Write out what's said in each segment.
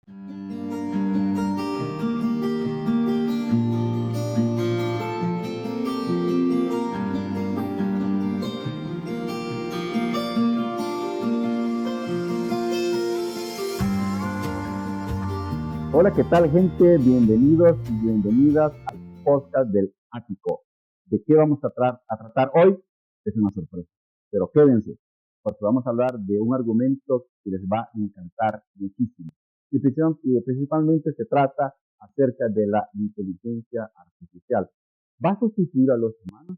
Hola, ¿qué tal, gente? Bienvenidos y bienvenidas al podcast del Ático. ¿De qué vamos a tratar hoy? Es una sorpresa, pero quédense, porque vamos a hablar de un argumento que les va a encantar muchísimo. Y principalmente se trata acerca de la inteligencia artificial. ¿Va a sustituir a los humanos?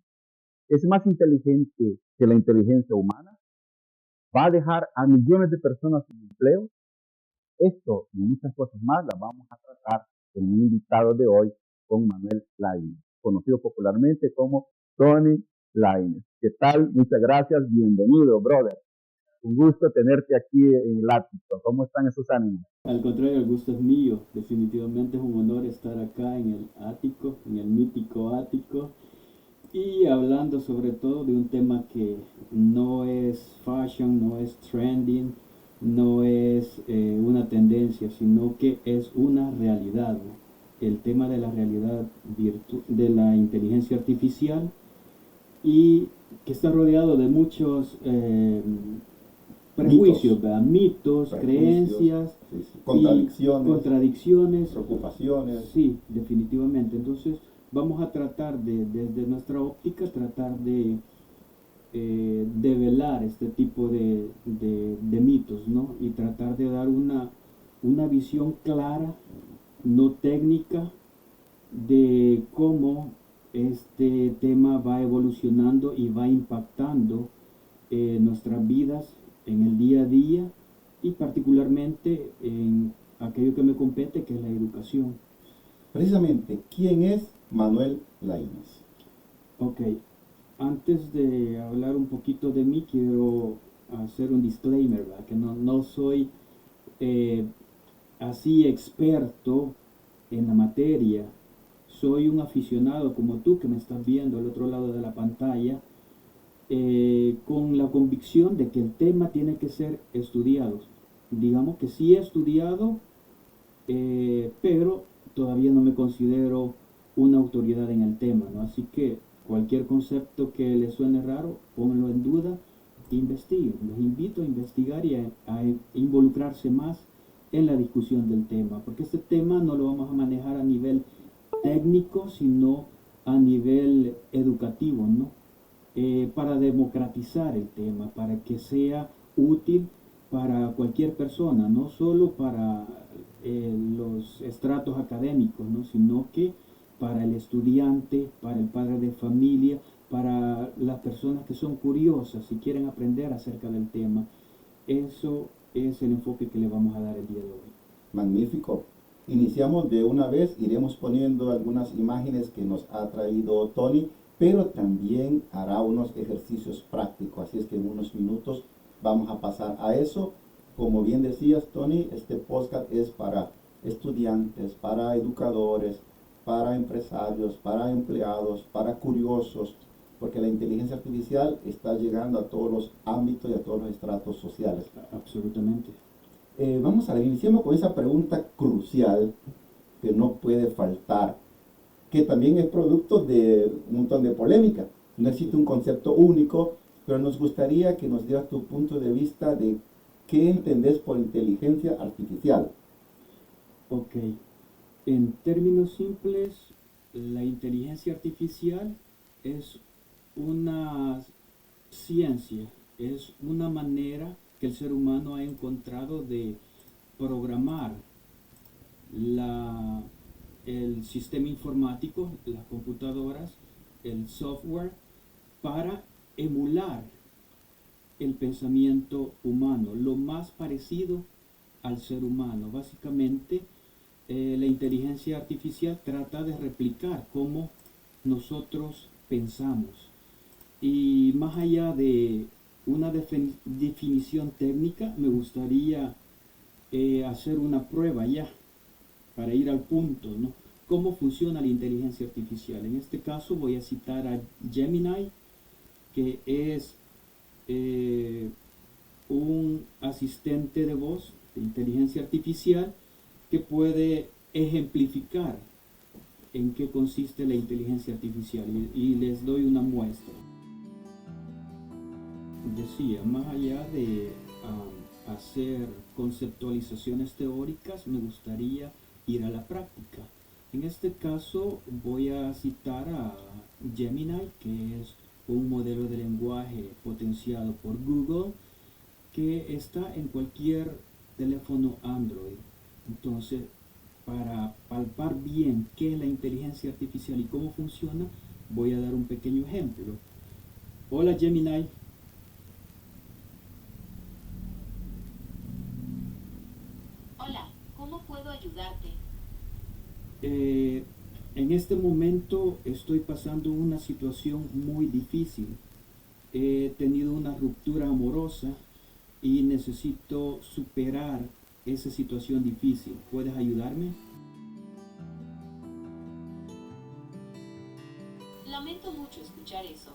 ¿Es más inteligente que la inteligencia humana? ¿Va a dejar a millones de personas sin empleo? Esto y muchas cosas más las vamos a tratar con mi invitado de hoy, con Manuel Lainez, conocido popularmente como Tony Lainez. ¿Qué tal? Muchas gracias. Bienvenido, brother. Un gusto tenerte aquí en el Ático. ¿Cómo están esos ánimos? Al contrario, el gusto es mío. Definitivamente es un honor estar acá en el Ático, en el mítico Ático, y hablando sobre todo de un tema que no es fashion, no es trending, no es una tendencia, sino que es una realidad, ¿no? El tema de la realidad de la inteligencia artificial, y que está rodeado de muchos prejuicios, mitos, creencias, sí, sí. Contradicciones, preocupaciones. Sí, definitivamente. Entonces vamos a tratar desde nuestra óptica, tratar de develar este tipo de mitos, ¿no? Y tratar de dar una visión clara, no técnica, de cómo este tema va evolucionando y va impactando nuestras vidas en el día a día, y particularmente en aquello que me compete, que es la educación. Precisamente, ¿quién es Manuel Lainez? Ok, antes de hablar un poquito de mí, quiero hacer un disclaimer, ¿verdad? Que no soy eh, así experto en la materia. Soy un aficionado como tú, que me estás viendo al otro lado de la pantalla, con la convicción de que el tema tiene que ser estudiado. Digamos que sí he estudiado, pero todavía no me considero una autoridad en el tema, ¿no? Así que cualquier concepto que le suene raro, pónganlo en duda, investiguen. Los invito a investigar y a involucrarse más en la discusión del tema, porque este tema no lo vamos a manejar a nivel técnico, sino a nivel educativo, ¿no? Para democratizar el tema, para que sea útil para cualquier persona, no solo para los estratos académicos, ¿no? Sino que para el estudiante, para el padre de familia, para las personas que son curiosas y quieren aprender acerca del tema. Eso es el enfoque que le vamos a dar el día de hoy. Magnífico. Iniciamos de una vez, iremos poniendo algunas imágenes que nos ha traído Tony, pero también hará unos ejercicios prácticos, así es que en unos minutos vamos a pasar a eso. Como bien decías, Tony, este podcast es para estudiantes, para educadores, para empresarios, para empleados, para curiosos, porque la inteligencia artificial está llegando a todos los ámbitos y a todos los estratos sociales. Absolutamente. Vamos a ver, iniciemos con esa pregunta crucial que no puede faltar, que también es producto de un montón de polémica. No existe un concepto único, pero nos gustaría que nos dieras tu punto de vista de qué entendés por inteligencia artificial. Ok, en términos simples, la inteligencia artificial es una ciencia, es una manera que el ser humano ha encontrado de programar la, el sistema informático, las computadoras, el software, para emular el pensamiento humano, lo más parecido al ser humano. Básicamente, la inteligencia artificial trata de replicar cómo nosotros pensamos. Y más allá de una definición técnica, me gustaría hacer una prueba ya, para ir al punto, ¿no? ¿Cómo funciona la inteligencia artificial? En este caso voy a citar a Gemini, que es un asistente de voz de inteligencia artificial que puede ejemplificar en qué consiste la inteligencia artificial y les doy una muestra. Decía, más allá de hacer conceptualizaciones teóricas, me gustaría ir a la práctica. En este caso voy a citar a Gemini, que es un modelo de lenguaje potenciado por Google, que está en cualquier teléfono Android. Entonces, para palpar bien qué es la inteligencia artificial y cómo funciona, voy a dar un pequeño ejemplo. Hola Gemini. Hola, ¿cómo puedo ayudarte? En este momento estoy pasando una situación muy difícil. He tenido una ruptura amorosa y necesito superar esa situación difícil. ¿Puedes ayudarme? Lamento mucho escuchar eso.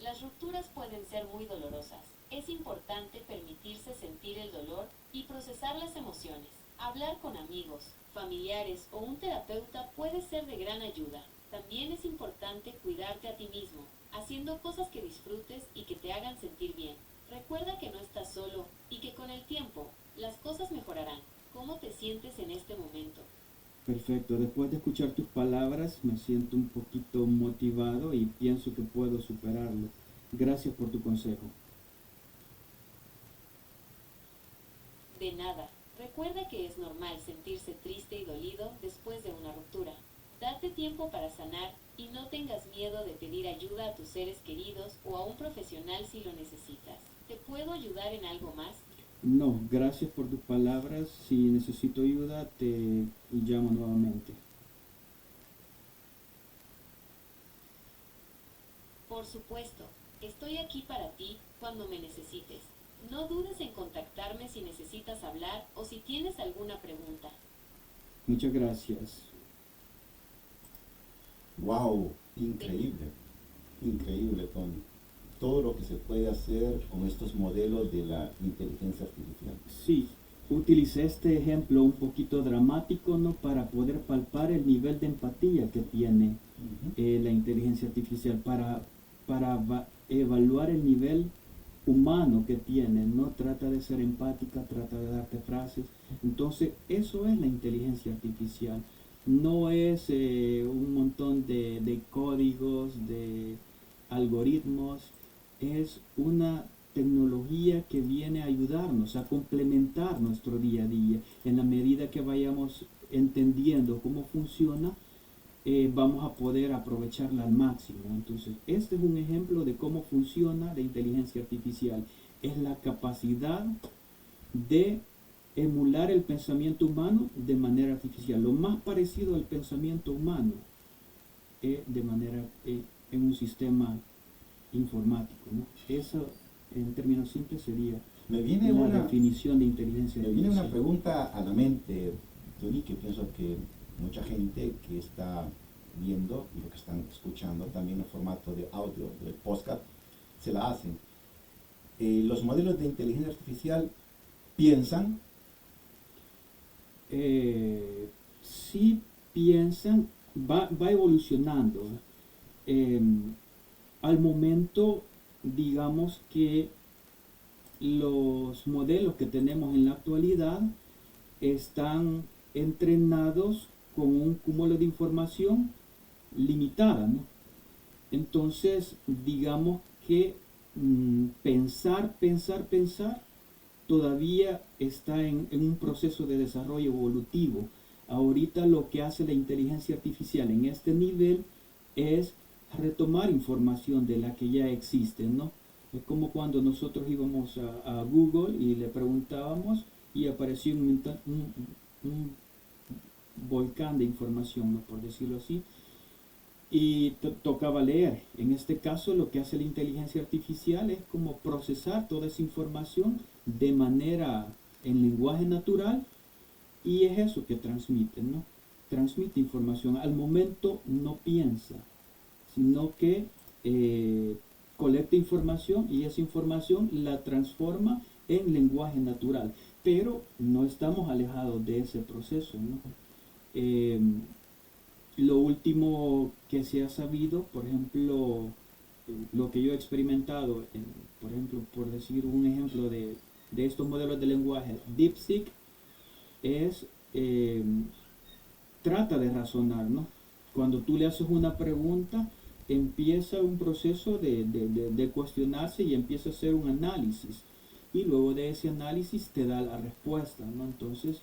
Las rupturas pueden ser muy dolorosas. Es importante permitirse sentir el dolor y procesar las emociones. Hablar con amigos, familiares o un terapeuta puede ser de gran ayuda. También es importante cuidarte a ti mismo, haciendo cosas que disfrutes y que te hagan sentir bien. Recuerda que no estás solo y que con el tiempo las cosas mejorarán. ¿Cómo te sientes en este momento? Perfecto. Después de escuchar tus palabras, me siento un poquito motivado y pienso que puedo superarlo. Gracias por tu consejo. De nada. Recuerda que es normal sentirse triste y dolido después de una ruptura. Date tiempo para sanar y no tengas miedo de pedir ayuda a tus seres queridos o a un profesional si lo necesitas. ¿Te puedo ayudar en algo más? No, gracias por tus palabras. Si necesito ayuda, te llamo nuevamente. Por supuesto, estoy aquí para ti cuando me necesites. No dudes en contactarme si necesitas hablar o si tienes alguna pregunta. Muchas gracias. Wow, increíble, increíble, Tony. Todo lo que se puede hacer con estos modelos de la inteligencia artificial. Sí, utilicé este ejemplo un poquito dramático, ¿no? Para poder palpar el nivel de empatía que tiene la inteligencia artificial, para evaluar el nivel humano que tiene, ¿no? Trata de ser empática, trata de darte frases. Entonces, eso es la inteligencia artificial. No es un montón de códigos, de algoritmos, es una tecnología que viene a ayudarnos, a complementar nuestro día a día. En la medida que vayamos entendiendo cómo funciona, vamos a poder aprovecharla al máximo. Entonces, este es un ejemplo de cómo funciona la inteligencia artificial. Es la capacidad de emular el pensamiento humano de manera artificial. Lo más parecido al pensamiento humano de manera en un sistema informático, ¿no? Eso, en términos simples, sería Me viene la definición de inteligencia me artificial. viene una pregunta a la mente, Tony, que pienso que mucha gente que está viendo y lo que están escuchando también en formato de audio del podcast se la hacen. Los modelos de inteligencia artificial piensan. Sí piensan, va evolucionando. Al momento, digamos que los modelos que tenemos en la actualidad están entrenados con un cúmulo de información limitada, ¿no? Entonces, digamos que pensar todavía está en un proceso de desarrollo evolutivo. Ahorita lo que hace la inteligencia artificial en este nivel es retomar información de la que ya existe, ¿no? Es como cuando nosotros íbamos a Google y le preguntábamos y apareció un volcán de información, ¿no? Por decirlo así, y tocaba leer. En este caso lo que hace la inteligencia artificial es como procesar toda esa información de manera en lenguaje natural, y es eso que transmite, ¿no? Transmite información. Al momento no piensa, sino que colecta información y esa información la transforma en lenguaje natural. pero no estamos alejados de ese proceso, ¿no? Lo último que se ha sabido, por ejemplo, lo que yo he experimentado, por ejemplo, por decir un ejemplo de estos modelos de lenguaje, DeepSeek es, trata de razonar, ¿no? Cuando tú le haces una pregunta, empieza un proceso de cuestionarse y empieza a hacer un análisis. Y luego de ese análisis te da la respuesta, ¿no? Entonces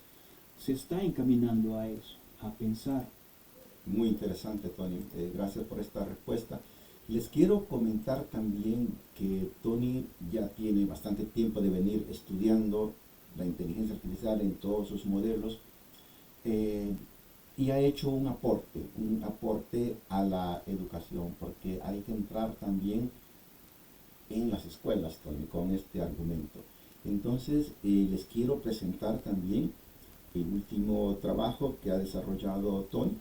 se está encaminando a eso, a pensar. Muy interesante, Tony. Gracias por esta respuesta. Les quiero comentar también que Tony ya tiene bastante tiempo de venir estudiando la inteligencia artificial en todos sus modelos, y ha hecho un aporte a la educación, porque hay que entrar también en las escuelas, Tony, con este argumento. Entonces, les quiero presentar también el último trabajo que ha desarrollado Tony,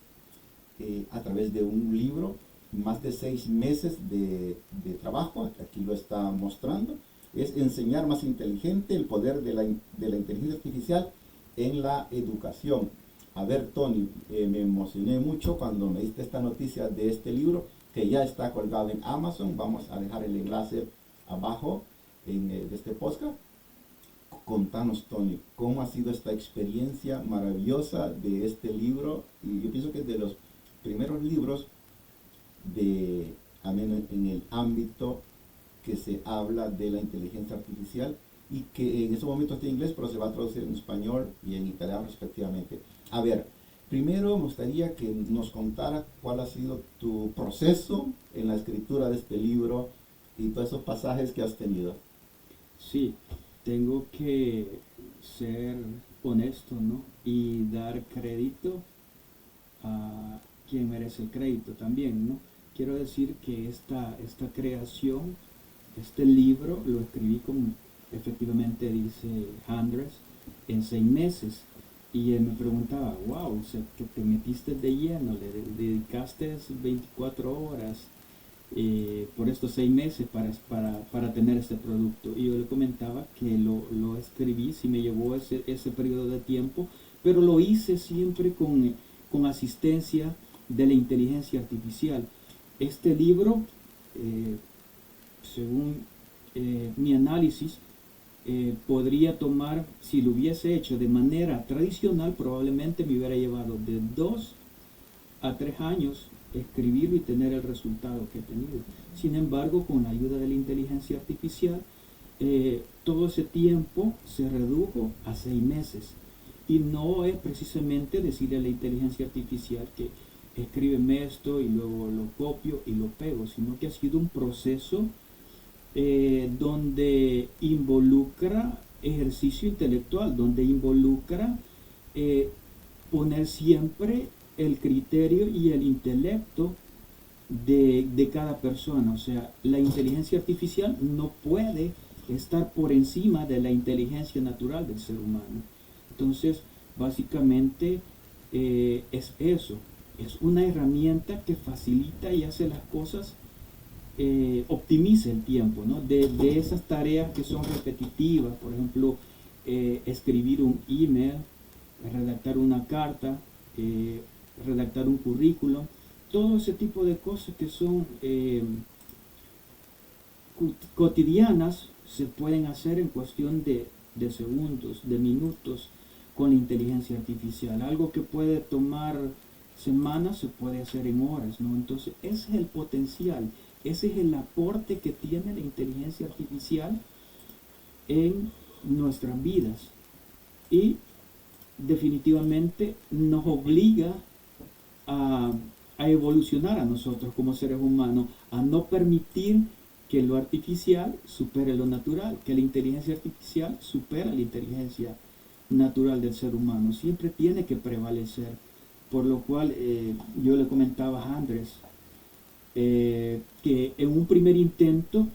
a través de un libro, más de 6 meses de trabajo, aquí lo está mostrando, es Enseñar más inteligente, el poder de la inteligencia artificial en la educación. A ver, Tony, me emocioné mucho cuando me diste esta noticia de este libro, que ya está colgado en Amazon. Vamos a dejar el enlace abajo de este podcast. Contanos, Tony, cómo ha sido esta experiencia maravillosa de este libro, y yo pienso que es de los primeros libros en el ámbito que se habla de la inteligencia artificial, y que en ese momento está en inglés, pero se va a traducir en español y en italiano respectivamente. A ver, primero me gustaría que nos contara cuál ha sido tu proceso en la escritura de este libro y todos esos pasajes que has tenido. Sí, tengo que ser honesto, ¿no? Y dar crédito a quien merece el crédito también, ¿no? Quiero decir que esta creación, este libro, lo escribí, como efectivamente dice Andrés, en 6 meses. Y él me preguntaba, wow, o sea, que te metiste de lleno, le dedicaste 24 horas por estos 6 meses para tener este producto. Y yo le comentaba que lo escribí, sí me llevó ese periodo de tiempo, pero lo hice siempre con asistencia de la inteligencia artificial. Este libro, según mi análisis, podría tomar, si lo hubiese hecho de manera tradicional, probablemente me hubiera llevado de 2 a 3 años escribirlo y tener el resultado que he tenido. Sin embargo, con la ayuda de la inteligencia artificial, todo ese tiempo se redujo a 6 meses. Y no es precisamente decirle a la inteligencia artificial que escríbeme esto y luego lo copio y lo pego, sino que ha sido un proceso donde involucra ejercicio intelectual, donde involucra poner siempre el criterio y el intelecto de cada persona. O sea, la inteligencia artificial no puede estar por encima de la inteligencia natural del ser humano. Entonces, básicamente es eso, es una herramienta que facilita y hace las cosas, optimiza el tiempo, ¿no? De esas tareas que son repetitivas, por ejemplo, escribir un email, redactar una carta, redactar un currículum, todo ese tipo de cosas que son cotidianas, se pueden hacer en cuestión de segundos, de minutos, con la inteligencia artificial. Algo que puede tomar semanas se puede hacer en horas, ¿no? Entonces, ese es el potencial, ese es el aporte que tiene la inteligencia artificial en nuestras vidas. Y definitivamente nos obliga a evolucionar a nosotros como seres humanos, a no permitir que lo artificial supere lo natural, que la inteligencia artificial supera la inteligencia natural del ser humano. Siempre tiene que prevalecer. Por lo cual yo le comentaba a Andrés que en un primer intento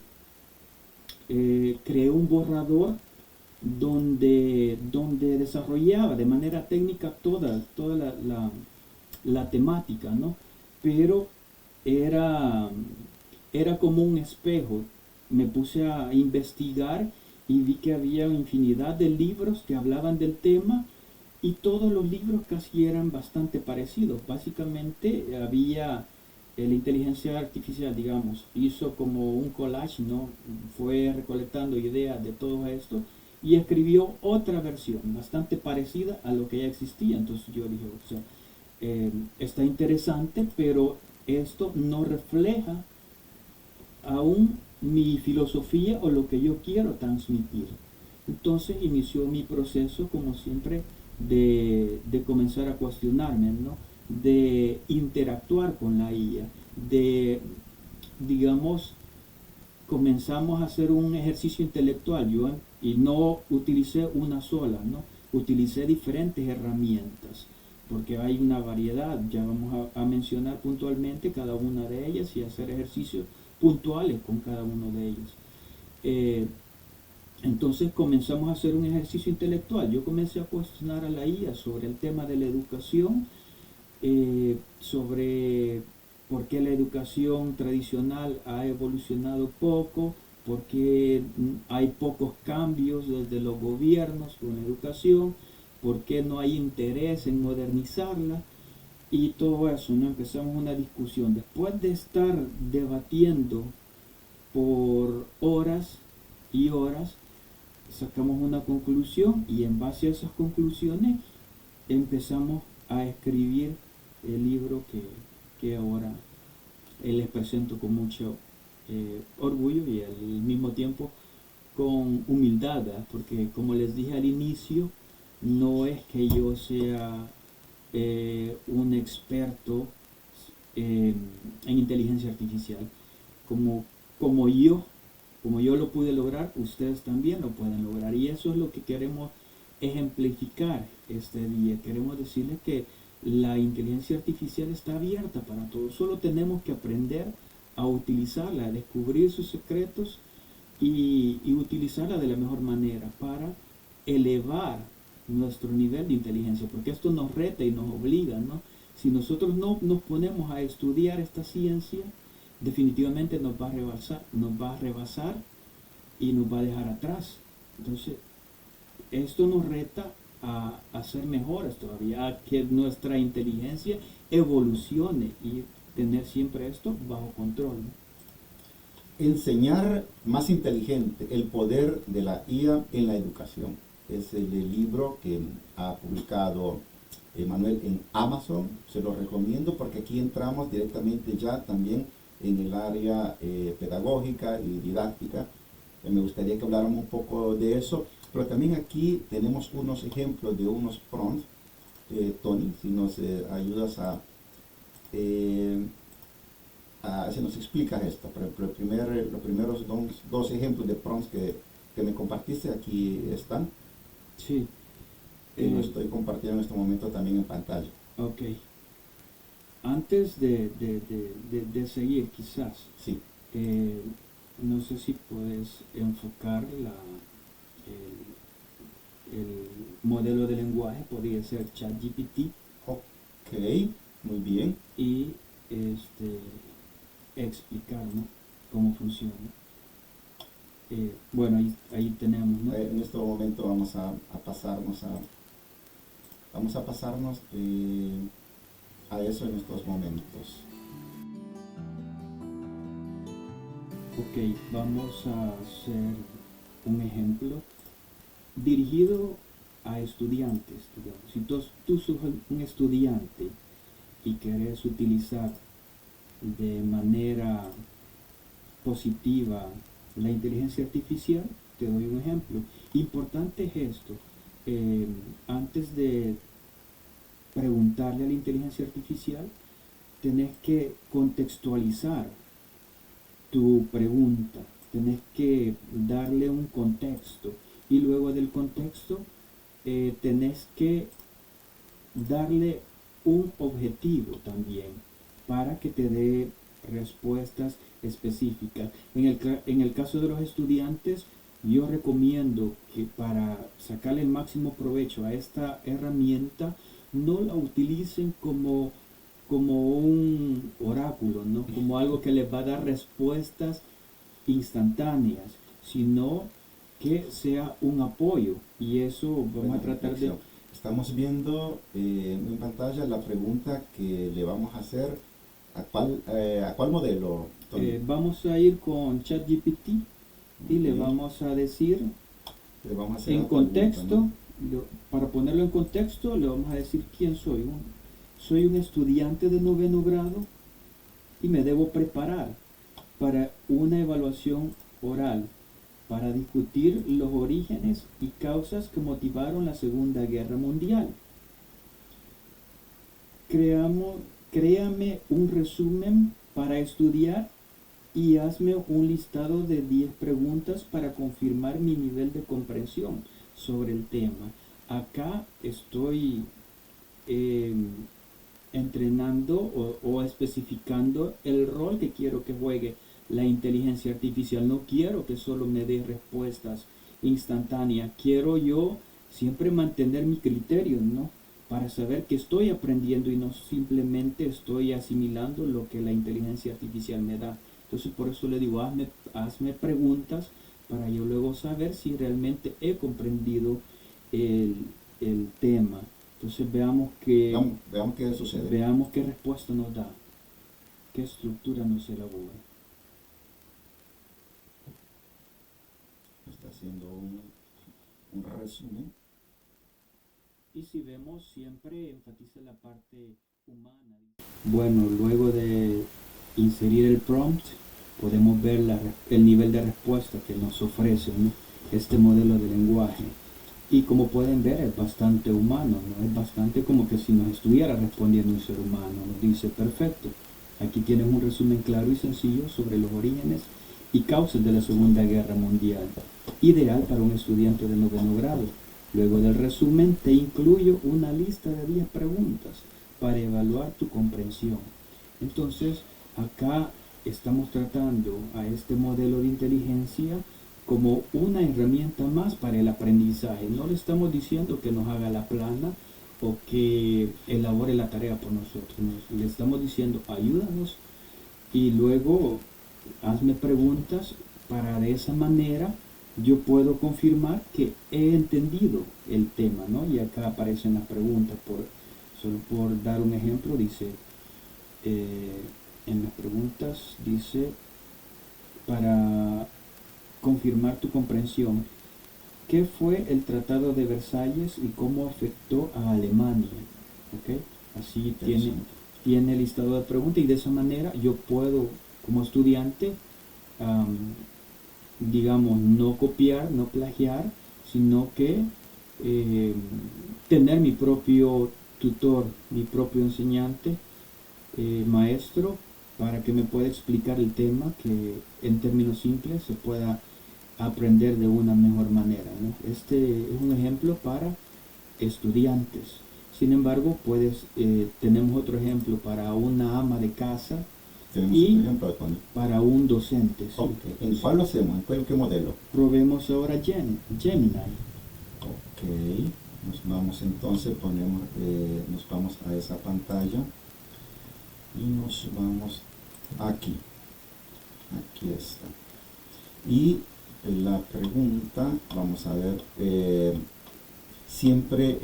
creé un borrador donde desarrollaba de manera técnica toda la temática, ¿no? Pero era como un espejo. Me puse a investigar y vi que había infinidad de libros que hablaban del tema y todos los libros casi eran bastante parecidos. Básicamente había la inteligencia artificial, digamos, hizo como un collage, ¿no? Fue recolectando ideas de todo esto y escribió otra versión bastante parecida a lo que ya existía. Entonces yo dije, o sea, está interesante, pero esto no refleja aún mi filosofía o lo que yo quiero transmitir. Entonces inició mi proceso, como siempre, de comenzar a cuestionarme, ¿no? De interactuar con la IA, de, digamos, comenzamos a hacer un ejercicio intelectual, yo, y no utilicé una sola, ¿no? Utilicé diferentes herramientas, porque hay una variedad, ya vamos a mencionar puntualmente cada una de ellas y hacer ejercicios puntuales con cada uno de ellos. Entonces comenzamos a hacer un ejercicio intelectual. Yo comencé a cuestionar a la IA sobre el tema de la educación, sobre por qué la educación tradicional ha evolucionado poco, por qué hay pocos cambios desde los gobiernos con la educación, por qué no hay interés en modernizarla y todo eso, ¿no? Empezamos una discusión. Después de estar debatiendo por horas y horas, sacamos una conclusión y en base a esas conclusiones empezamos a escribir el libro que ahora les presento con mucho orgullo y al mismo tiempo con humildad, ¿verdad? Porque como les dije al inicio, no es que yo sea un experto en inteligencia artificial. Como, como yo, como yo lo pude lograr, ustedes también lo pueden lograr. Y eso es lo que queremos ejemplificar este día. Queremos decirles que la inteligencia artificial está abierta para todos. Solo tenemos que aprender a utilizarla, a descubrir sus secretos y utilizarla de la mejor manera para elevar nuestro nivel de inteligencia, porque esto nos reta y nos obliga, ¿no? Si nosotros no nos ponemos a estudiar esta ciencia, definitivamente nos va a rebasar y nos va a dejar atrás. Entonces, esto nos reta a ser mejores todavía, a que nuestra inteligencia evolucione y tener siempre esto bajo control, ¿no? Enseñar más inteligente, el poder de la IA en la educación. Es el libro que ha publicado Manuel en Amazon. Se lo recomiendo porque aquí entramos directamente ya también en el área pedagógica y didáctica. Me gustaría que habláramos un poco de eso, pero también aquí tenemos unos ejemplos de unos prompts. Tony, si nos ayudas si nos explicas esto. Por ejemplo, los primeros dos ejemplos de prompts que me compartiste aquí están. Sí. Y lo estoy compartiendo en este momento también en pantalla. Ok. Antes de seguir, quizás, Sí. no sé si puedes enfocar el modelo de lenguaje, podría ser ChatGPT, Ok, muy bien. y explicar, ¿no?, cómo funciona. Bueno, ahí tenemos, ¿no? En este momento vamos a pasarnos a eso en estos momentos. Ok, vamos a hacer un ejemplo dirigido a estudiantes, digamos. Si tú sos un estudiante y querés utilizar de manera positiva la inteligencia artificial, te doy un ejemplo. Importante es esto. Antes de preguntarle a la inteligencia artificial, tenés que contextualizar tu pregunta, tenés que darle un contexto y luego del contexto tenés que darle un objetivo también para que te dé respuestas específicas. En el caso de los estudiantes, yo recomiendo que para sacarle el máximo provecho a esta herramienta, no la utilicen como un oráculo, ¿no? Como algo que les va a dar respuestas instantáneas, sino que sea un apoyo. Y eso vamos Buena a tratar de... reflexión. Estamos viendo en pantalla la pregunta que le vamos a hacer. ¿A cuál modelo, Tony? Vamos a ir con ChatGPT y le Ok. vamos a decir Le vamos a hacer en la pregunta, contexto, ¿no? para ponerlo en contexto, le vamos a decir quién soy. Soy un estudiante de noveno grado y me debo preparar para una evaluación oral para discutir los orígenes y causas que motivaron la Segunda Guerra Mundial. Créame un resumen para estudiar y hazme un listado de 10 preguntas para confirmar mi nivel de comprensión sobre el tema. Acá estoy eh, entrenando o especificando el rol que quiero que juegue la inteligencia artificial. No quiero que solo me dé respuestas instantáneas. Quiero yo siempre mantener mi criterio, ¿no? Para saber que estoy aprendiendo y no simplemente estoy asimilando lo que la inteligencia artificial me da. Entonces por eso le digo, hazme preguntas para yo luego saber si realmente he comprendido el, el tema. Entonces Veamos qué sucede. veamos qué respuesta nos da, qué estructura nos elabora. Está haciendo un resumen. Y si vemos, siempre enfatiza la parte humana. Bueno, luego de inserir el prompt, podemos ver el nivel de respuesta que nos ofrece, ¿no? Este modelo de lenguaje. Y como pueden ver, es bastante humano, ¿no? Es bastante como que si nos estuviera respondiendo un ser humano. Nos dice, perfecto, aquí tienes un resumen claro y sencillo sobre los orígenes y causas de la Segunda Guerra Mundial, ideal para un estudiante de noveno grado. Luego del resumen te incluyo una lista de 10 preguntas para evaluar tu comprensión. Entonces, acá estamos tratando a este modelo de inteligencia como una herramienta más para el aprendizaje. No le estamos diciendo que nos haga la plana o que elabore la tarea por nosotros. Le estamos diciendo, ayúdanos y luego hazme preguntas para de esa manera yo puedo confirmar que he entendido el tema, ¿no? Y acá aparecen las preguntas, solo por dar un ejemplo, dice, en las preguntas dice, para confirmar tu comprensión, ¿qué fue el Tratado de Versalles y cómo afectó a Alemania? ¿Ok? Así tiene listado de preguntas y de esa manera yo puedo, como estudiante, digamos, no copiar, no plagiar, sino que tener mi propio tutor, mi propio enseñante, maestro, para que me pueda explicar el tema, que en términos simples se pueda aprender de una mejor manera, ¿no? Este es un ejemplo para estudiantes. Sin embargo, tenemos otro ejemplo para una ama de casa Tenemos y un ejemplo, Tony. para un docente. ¿Sí? Ok. ¿En cuál lo hacemos? ¿En qué modelo? Probemos ahora Gemini. Ok. Nos vamos entonces, nos vamos a esa pantalla y nos vamos aquí. Aquí está. Y la pregunta, vamos a ver, siempre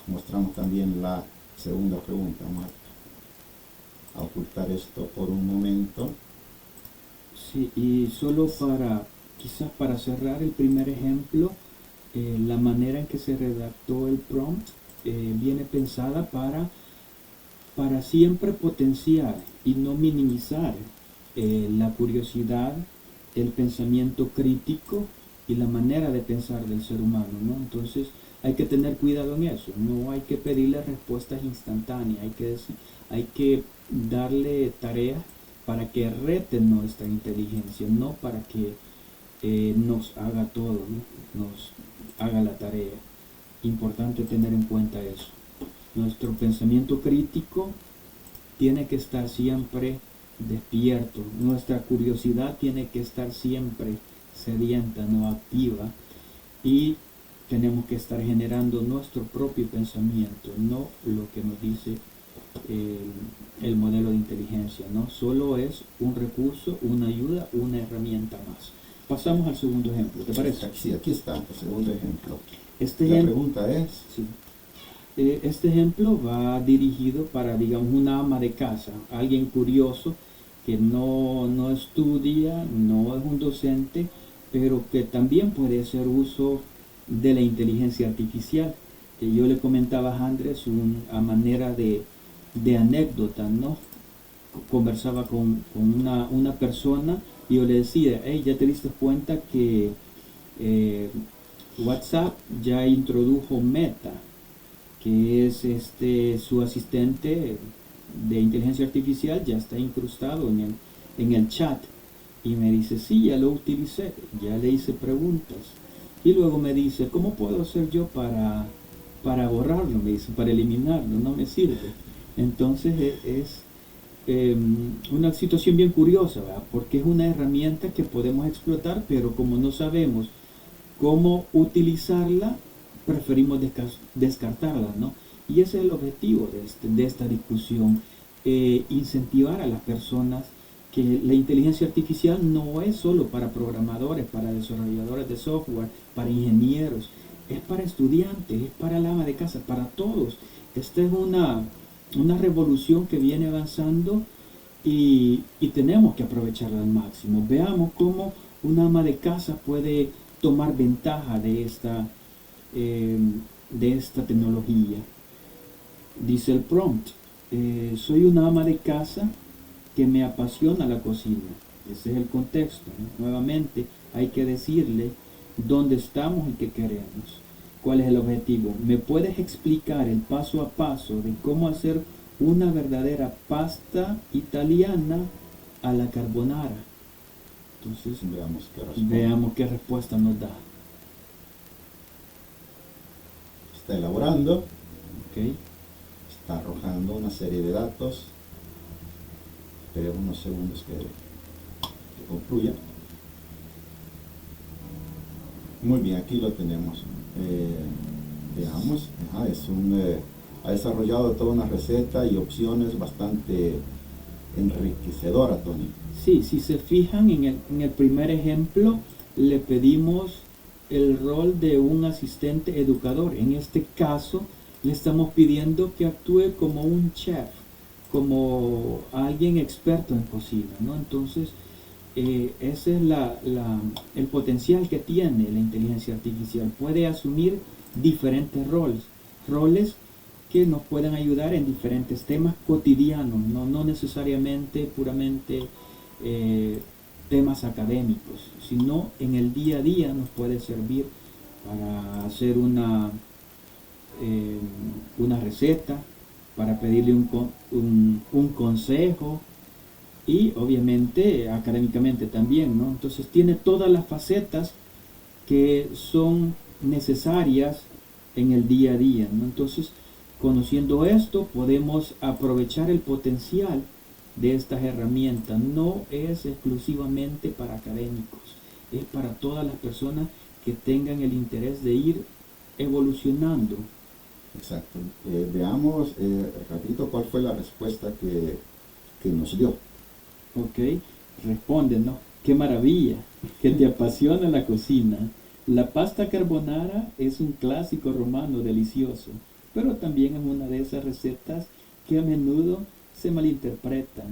mostramos también la segunda pregunta. Vamos a ocultar esto por un momento. Sí, y solo quizás para cerrar el primer ejemplo, la manera en que se redactó el prompt viene pensada para siempre potenciar y no minimizar la curiosidad, el pensamiento crítico y la manera de pensar del ser humano, ¿no? Entonces hay que tener cuidado en eso, no hay que pedirle respuestas instantáneas, hay que darle tareas para que reten nuestra inteligencia, no para que nos haga todo, ¿no? Nos haga la tarea. Importante tener en cuenta eso. Nuestro pensamiento crítico tiene que estar siempre despierto. Nuestra curiosidad tiene que estar siempre sedienta, no activa. Y tenemos que estar generando nuestro propio pensamiento, no lo que nos dice eh, el modelo de inteligencia, ¿no? Solo es un recurso, una ayuda, una herramienta más. Pasamos al segundo ejemplo, ¿te parece? Sí, aquí está, el segundo ejemplo. Este La ejemplo, pregunta es, sí. Este ejemplo va dirigido para, digamos, una ama de casa, alguien curioso que no estudia, no es un docente, pero que también puede hacer uso de la inteligencia artificial. Que yo le comentaba a Andrés a manera de anécdota, ¿no? Conversaba con una persona y yo le decía, hey, ¿ya te diste cuenta que WhatsApp ya introdujo Meta, que es su asistente de inteligencia artificial, ya está incrustado en el chat? Y me dice, sí, ya lo utilicé, ya le hice preguntas. Y luego me dice, ¿cómo puedo hacer yo para borrarlo? Me dice, para eliminarlo, no me sirve. Entonces es una situación bien curiosa, ¿verdad? Porque es una herramienta que podemos explotar, pero como no sabemos cómo utilizarla, preferimos descartarla, ¿no? Y ese es el objetivo de esta discusión, incentivar a las personas que la inteligencia artificial no es solo para programadores, para desarrolladores de software, para ingenieros, es para estudiantes, es para la ama de casa, para todos. Esta es una revolución que viene avanzando y tenemos que aprovecharla al máximo. Veamos cómo una ama de casa puede tomar ventaja de esta tecnología. Dice el prompt, soy una ama de casa que me apasiona la cocina. Ese es el contexto, ¿no? Nuevamente hay que decirle dónde estamos y qué queremos. ¿Cuál es el objetivo? ¿Me puedes explicar el paso a paso de cómo hacer una verdadera pasta italiana a la carbonara? Entonces veamos qué respuesta nos da. está elaborando, ¿Okay? está arrojando una serie de datos. Esperemos unos segundos que concluya. Muy bien, aquí lo tenemos. Veamos, ha desarrollado toda una receta y opciones bastante enriquecedora, Tony. Sí, si se fijan en el primer ejemplo, le pedimos el rol de un asistente educador. En este caso, le estamos pidiendo que actúe como un chef, como alguien experto en cocina, ¿no? Entonces, ese es el potencial que tiene la inteligencia artificial. Puede asumir diferentes roles que nos puedan ayudar en diferentes temas cotidianos, no necesariamente puramente temas académicos, sino en el día a día nos puede servir para hacer una receta, para pedirle un consejo y obviamente académicamente también, ¿no? Entonces tiene todas las facetas que son necesarias en el día a día, ¿no? Entonces, conociendo esto, podemos aprovechar el potencial de estas herramientas. No es exclusivamente para académicos, es para todas las personas que tengan el interés de ir evolucionando. Exacto. Veamos rapidito cuál fue la respuesta que nos dio. Ok, responde, ¿no? ¡Qué maravilla! Que te apasiona la cocina. La pasta carbonara es un clásico romano delicioso, pero también es una de esas recetas que a menudo se malinterpretan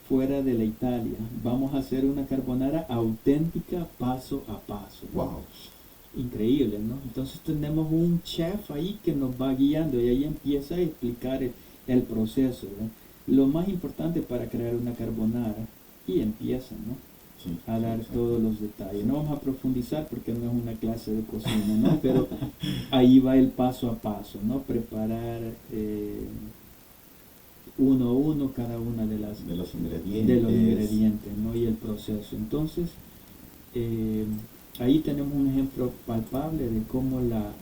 fuera de la Italia. Vamos a hacer una carbonara auténtica paso a paso. Wow. Increíble, ¿no? Entonces tenemos un chef ahí que nos va guiando y ahí empieza a explicar el proceso, ¿no? Lo más importante para crear una carbonara, y empieza, ¿no? Sí, A dar sí, todos los detalles. No vamos a profundizar porque no es una clase de cocina, ¿no? Pero ahí va el paso a paso, ¿no? Preparar uno a uno cada una de los ingredientes, ¿no? Y el proceso. Entonces, ahí tenemos un ejemplo palpable de cómo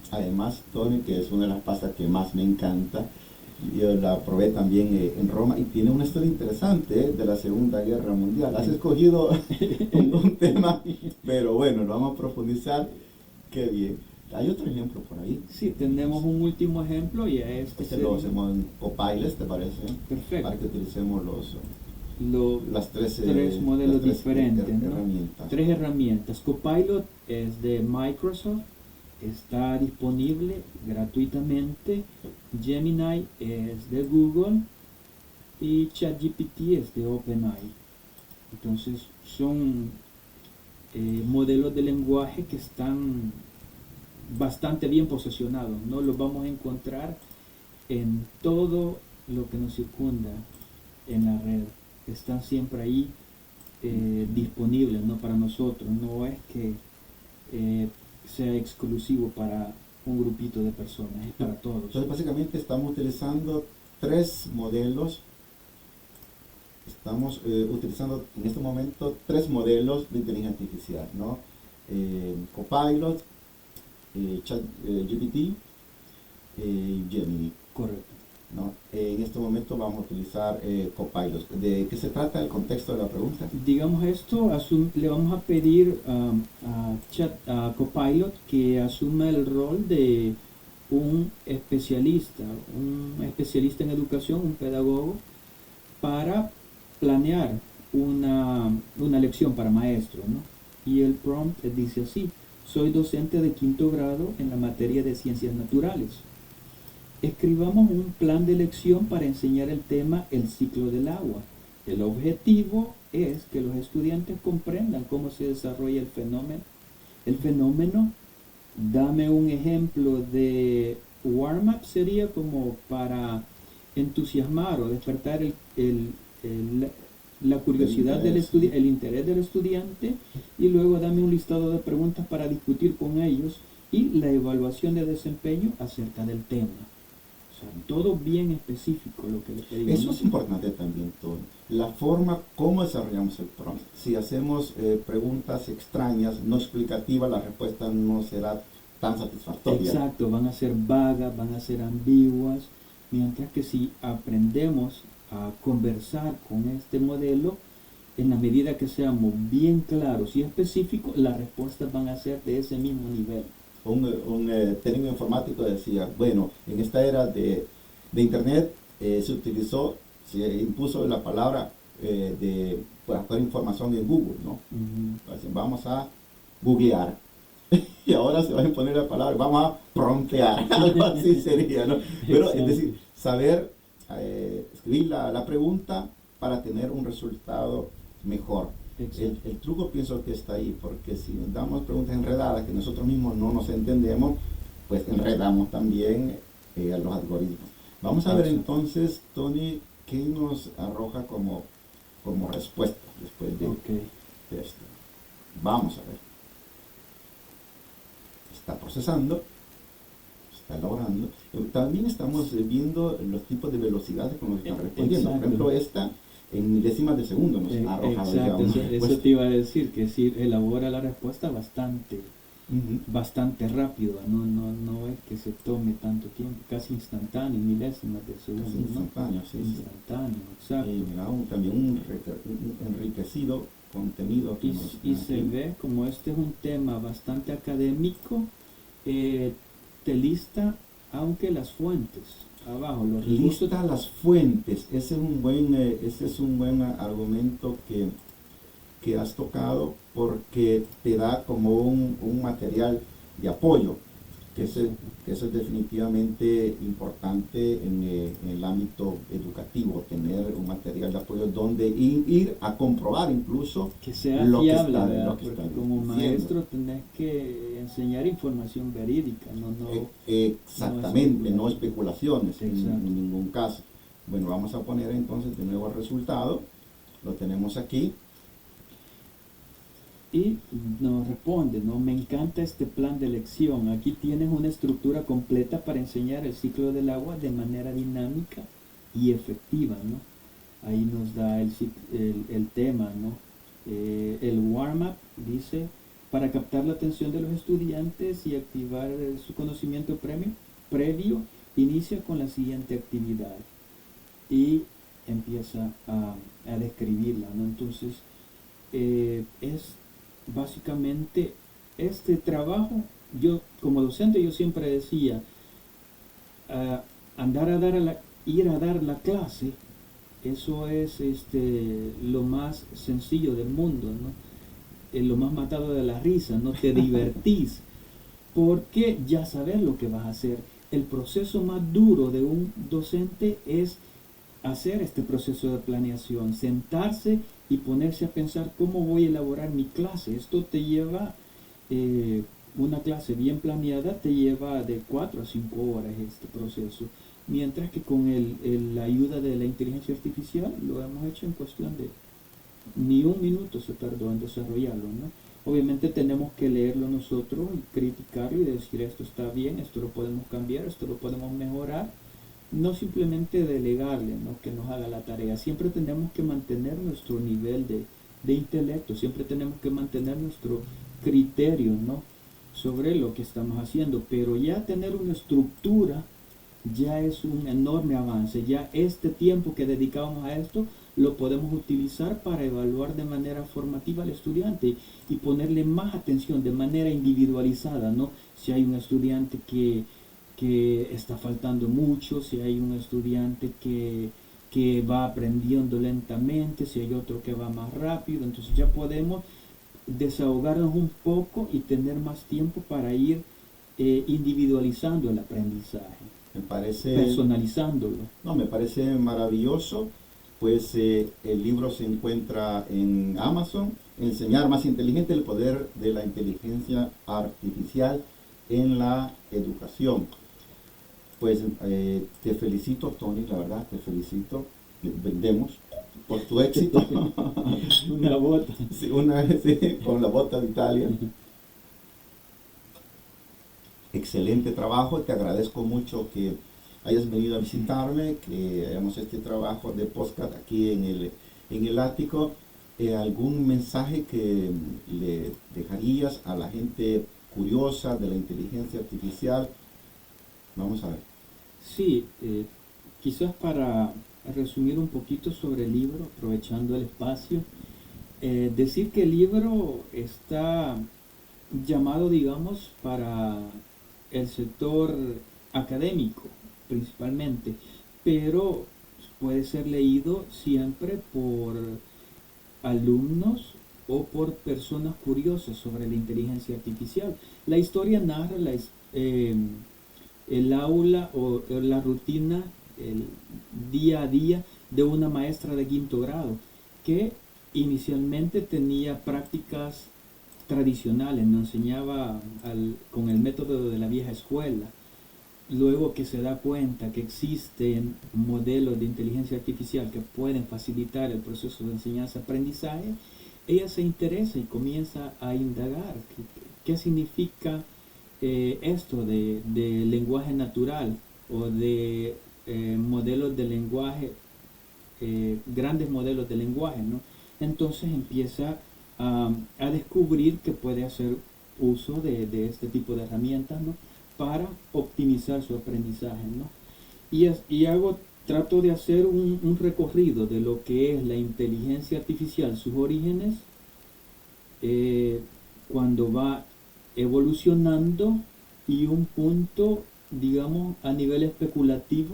Además, Tony, que es una de las pastas que más me encanta, yo la probé también en Roma y tiene una historia interesante de la Segunda Guerra Mundial. Has escogido un tema, pero bueno, lo vamos a profundizar. Qué bien. Hay otro ejemplo por ahí. Sí, tenemos un último ejemplo y este Este lo sería hacemos en Copilot, ¿te parece? perfecto. Para que utilicemos las tres Modelos las tres diferentes, ¿no? herramientas. 3 herramientas. Copilot es de Microsoft, está disponible gratuitamente. Gemini es de Google y ChatGPT es de OpenAI. Entonces son modelos de lenguaje que están bastante bien posicionados, ¿no? Los vamos a encontrar en todo lo que nos circunda en la red. Están siempre ahí disponibles, ¿no? Para nosotros. No es que sea exclusivo para un grupito de personas, es para todos. Entonces, básicamente estamos utilizando 3 modelos. Estamos utilizando en este momento 3 modelos de inteligencia artificial, ¿no? Copilot, ChatGPT y Gemini, Correcto. ¿no? En este momento vamos a utilizar Copilot. ¿De qué se trata el contexto de la pregunta? Digamos esto, le vamos a pedir a Copilot que asuma el rol de un especialista en educación, un pedagogo, para planear una lección para maestros, ¿no? Y el prompt dice así: soy docente de 5º grado en la materia de ciencias naturales. Escribamos un plan de lección para enseñar el tema el ciclo del agua. El objetivo es que los estudiantes comprendan cómo se desarrolla el fenómeno. Dame un ejemplo de warm-up, sería como para entusiasmar o despertar la curiosidad el interés del estudiante, y luego dame un listado de preguntas para discutir con ellos y la evaluación de desempeño acerca del tema. O sea, todo bien específico lo que le pedimos. Eso es importante también, Tony. La forma como desarrollamos el prompt. Si hacemos preguntas extrañas, no explicativas, la respuesta no será tan satisfactoria. Exacto, van a ser vagas, van a ser ambiguas, mientras que si aprendemos a conversar con este modelo, en la medida que seamos bien claros y específicos, las respuestas van a ser de ese mismo nivel. Un técnico informático decía, bueno, en esta era de internet se impuso la palabra de buscar información en Google, ¿no? Entonces, vamos a googlear. Y ahora se va a imponer la palabra, vamos a promptear, algo así sería, ¿no? Pero es decir, saber escribir la pregunta para tener un resultado mejor. El truco pienso que está ahí, porque si nos damos preguntas enredadas que nosotros mismos no nos entendemos, pues enredamos también a los algoritmos. Vamos a ver entonces, Tony, qué nos arroja como respuesta después de esto. Vamos a ver. Está procesando, está elaborando. También estamos viendo los tipos de velocidades con los que están respondiendo. Por ejemplo, esta en milésimas de segundo nos ha arrojado. Exacto, eso te iba a decir, que sí elabora la respuesta bastante rápido, no es que se tome tanto tiempo, casi instantáneo, milésimas de segundo. Casi instantáneo, sí. Instantáneo, exacto. Mira, también un enriquecido contenido que y se ve, como este es un tema bastante académico, te lista aunque las fuentes abajo, los recursos. Lista las fuentes. Ese es un buen argumento que has tocado, porque te da como un material de apoyo, que eso es definitivamente importante en el ámbito educativo, tener un material de apoyo donde ir a comprobar incluso que sea lo fiable, que está como maestro tenés que enseñar información verídica, exactamente, no especulaciones en ningún caso. Bueno, vamos a poner entonces de nuevo el resultado, lo tenemos aquí. Y nos responde, ¿no? Me encanta este plan de lección. Aquí tienes una estructura completa para enseñar el ciclo del agua de manera dinámica y efectiva, ¿no? Ahí nos da el tema, ¿no? El warm-up dice, para captar la atención de los estudiantes y activar su conocimiento previo, inicia con la siguiente actividad. Y empieza a describirla, ¿no? Entonces, es básicamente este trabajo yo como docente yo siempre decía, ir a dar la clase, eso es lo más sencillo del mundo, ¿no? Lo más matado de la risa, no te divertís, porque ya sabes lo que vas a hacer. El proceso más duro de un docente es hacer este proceso de planeación, sentarse y ponerse a pensar cómo voy a elaborar mi clase. Esto te lleva, una clase bien planeada te lleva de 4 a 5 horas este proceso, mientras que con la ayuda de la inteligencia artificial lo hemos hecho en cuestión de ni un minuto se tardó en desarrollarlo, ¿no? Obviamente tenemos que leerlo nosotros y criticarlo y decir esto está bien, esto lo podemos cambiar, esto lo podemos mejorar, no simplemente delegarle, ¿no? Que nos haga la tarea. Siempre tenemos que mantener nuestro nivel de intelecto, siempre tenemos que mantener nuestro criterio, ¿no? Sobre lo que estamos haciendo, pero ya tener una estructura ya es un enorme avance. Ya este tiempo que dedicábamos a esto lo podemos utilizar para evaluar de manera formativa al estudiante y ponerle más atención de manera individualizada, ¿no? Si hay un estudiante que está faltando mucho, si hay un estudiante que va aprendiendo lentamente, si hay otro que va más rápido, entonces ya podemos desahogarnos un poco y tener más tiempo para ir individualizando el aprendizaje, Me parece, personalizándolo. no, me parece maravilloso. Pues el libro se encuentra en Amazon, Enseñar más inteligente, el poder de la inteligencia artificial en la educación. Pues te felicito, Tony, la verdad, te felicito. Vendemos por tu éxito. Una bota. Sí, sí, con la bota de Italia. Excelente trabajo, te agradezco mucho que hayas venido a visitarme, que hagamos este trabajo de podcast aquí en el ático. ¿Algún mensaje que le dejarías a la gente curiosa de la inteligencia artificial? Vamos a ver. Sí, quizás para resumir un poquito sobre el libro, aprovechando el espacio, decir que el libro está llamado, digamos, para el sector académico principalmente, pero puede ser leído siempre por alumnos o por personas curiosas sobre la inteligencia artificial. La historia narra el aula o la rutina, el día a día de una maestra de quinto grado que inicialmente tenía prácticas tradicionales, nos enseñaba con el método de la vieja escuela. Luego que se da cuenta que existen modelos de inteligencia artificial que pueden facilitar el proceso de enseñanza-aprendizaje, ella se interesa y comienza a indagar qué significa esto de lenguaje natural o de modelos de lenguaje, grandes modelos de lenguaje, ¿no? Entonces empieza a descubrir que puede hacer uso de este tipo de herramientas, ¿no? Para optimizar su aprendizaje, ¿no? Trato de hacer un recorrido de lo que es la inteligencia artificial, sus orígenes, cuando va evolucionando y un punto, digamos, a nivel especulativo,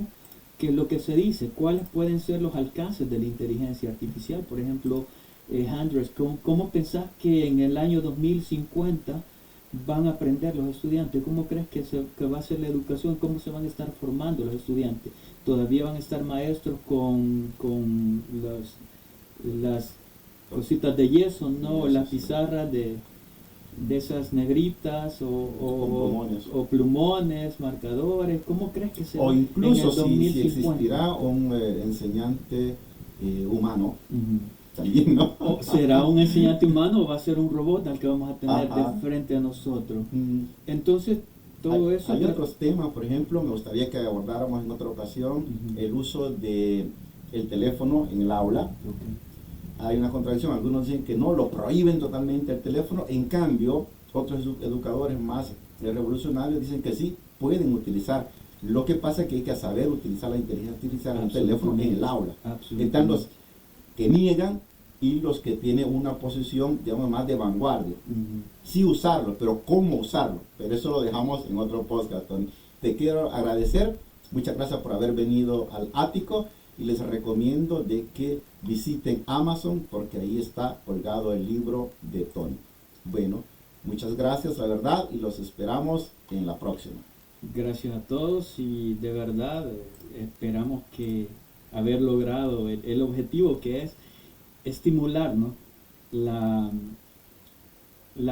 que es lo que se dice, cuáles pueden ser los alcances de la inteligencia artificial. Por ejemplo, Andrés, ¿cómo pensás que en el año 2050 van a aprender los estudiantes? ¿Cómo crees que va a ser la educación? ¿Cómo se van a estar formando los estudiantes? ¿Todavía van a estar maestros con las cositas de yeso, no? Las pizarras de esas negritas o plumones, marcadores. ¿Cómo crees que se va O en incluso el si 2050? existirá un enseñante humano, Ujú. también, ¿no? ¿O será un enseñante humano o va a ser un robot al que vamos a tener Ajá. de frente a nosotros? Mm, Entonces, todo eso... hay otros temas, por ejemplo, me gustaría que abordáramos en otra ocasión Ujú. el uso de el teléfono en el aula. Ok. Hay una contradicción, algunos dicen que no, lo prohíben totalmente el teléfono, en cambio, otros educadores más revolucionarios dicen que sí, pueden utilizar. Lo que pasa es que hay que saber utilizar la inteligencia artificial en el teléfono en el aula. Absolutamente. Están los que niegan y los que tienen una posición, digamos, más de vanguardia. Ujú. Sí usarlo, pero cómo usarlo. Pero eso lo dejamos en otro podcast, Tony. Te quiero agradecer. Muchas gracias por haber venido al ático y les recomiendo de que visiten Amazon porque ahí está colgado el libro de Tony. Bueno, muchas gracias, la verdad, y los esperamos en la próxima. Gracias a todos y de verdad esperamos que haber logrado el objetivo que es estimular, ¿no? la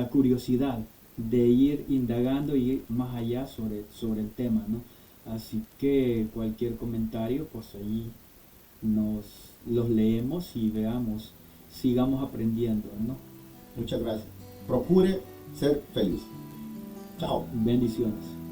curiosidad de ir indagando y ir más allá sobre el tema, ¿no? Así que cualquier comentario, pues ahí los leemos y veamos, sigamos aprendiendo, ¿no? Muchas gracias. Procure ser feliz. Chao. Bendiciones.